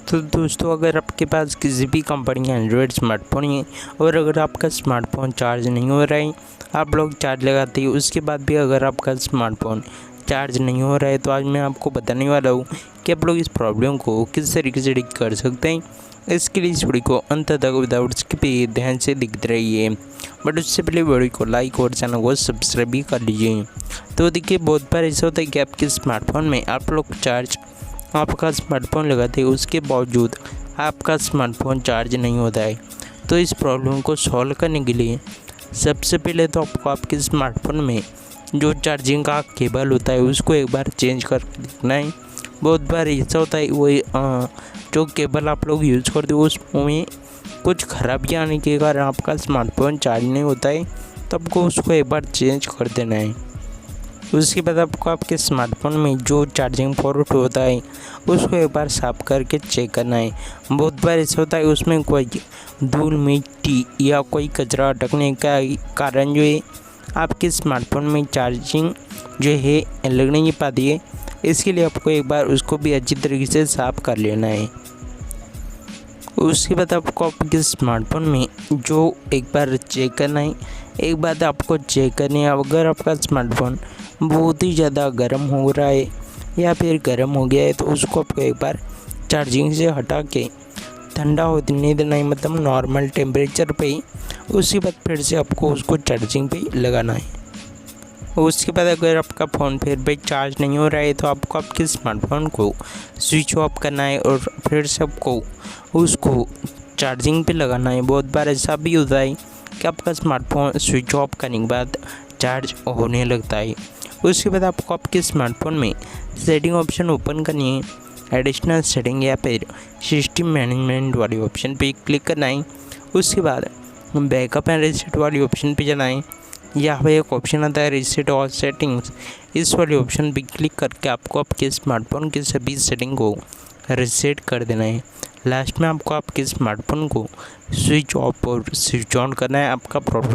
तो दोस्तों, अगर आपके पास किसी भी कंपनी का एंड्रॉयड स्मार्टफोन है और अगर आपका स्मार्टफोन चार्ज नहीं हो रहा है, आप लोग चार्ज लगाते हैं, उसके बाद भी अगर आपका स्मार्टफोन चार्ज नहीं हो रहा है, तो आज मैं आपको बताने वाला हूँ कि आप लोग इस प्रॉब्लम को किस तरीके से ठीक कर सकते हैं। इसके लिए इस वीडियो को अंत तक विदाउट स्किप ध्यान से दिखते रहिए, बट उससे पहले वीडियो को लाइक और चैनल को सब्सक्राइब भी कर लीजिए। तो देखिए, बहुत बार ऐसा होता है कि आपके स्मार्टफोन में आप लोग आपका स्मार्टफोन लगाते हैं, उसके बावजूद आपका स्मार्टफोन चार्ज नहीं होता है। तो इस प्रॉब्लम को सॉल्व करने के लिए सबसे पहले तो आपको आपके स्मार्टफोन में जो चार्जिंग का केबल होता है उसको एक बार चेंज करके देखना है। बहुत बार ऐसा होता है वही जो केबल आप लोग यूज़ करते हो उसमें कुछ खराबी आने के कारण आपका स्मार्टफोन चार्ज नहीं होता है, तो आपको उसको एक बार चेंज कर देना है। उसके बाद आपको आपके स्मार्टफोन में जो चार्जिंग पोर्ट होता है उसको एक बार साफ़ करके चेक करना है। बहुत बार ऐसा होता है उसमें कोई धूल मिट्टी या कोई कचरा अटकने का कारण जो है आपके स्मार्टफोन में चार्जिंग जो है लग नहीं पाती है। इसके लिए आपको एक बार उसको भी अच्छी तरीके से साफ़ कर लेना है। उसके बाद आपको आपके स्मार्टफोन में जो एक बार चेक करना है, एक बात आपको चेक करनी है, अगर आपका स्मार्टफोन बहुत ही ज़्यादा गर्म हो रहा है या फिर गर्म हो गया है तो उसको आपको एक बार चार्जिंग से हटा के ठंडा होने देना है, मतलब नॉर्मल टेम्परेचर पे ही। उसके बाद फिर से आपको उसको चार्जिंग पे लगाना है। उसके बाद अगर आपका फ़ोन फिर भी चार्ज नहीं हो रहा है तो आपको आपके स्मार्टफोन को स्विच ऑफ करना है और फिर से आपको उसको चार्जिंग पे लगाना है। बहुत बार ऐसा भी होता है कि आपका स्मार्टफोन स्विच ऑफ करने के बाद चार्ज होने लगता है। उसके बाद आपको आपके स्मार्टफोन में सेटिंग ऑप्शन ओपन करनी है, एडिशनल सेटिंग या फिर सिस्टम मैनेजमेंट वाली ऑप्शन पे क्लिक करना है। उसके बाद बैकअप एंड रीसेट वाली ऑप्शन पे जाना है। यहाँ पे एक ऑप्शन आता है रीसेट ऑल सेटिंग्स, इस वाले ऑप्शन पे क्लिक करके आपको आपके स्मार्टफोन की सभी सेटिंग को रीसेट कर देना है। लास्ट में आपको आपके स्मार्टफोन को स्विच ऑफ और स्विच ऑन करना है। आपका प्रॉब्लम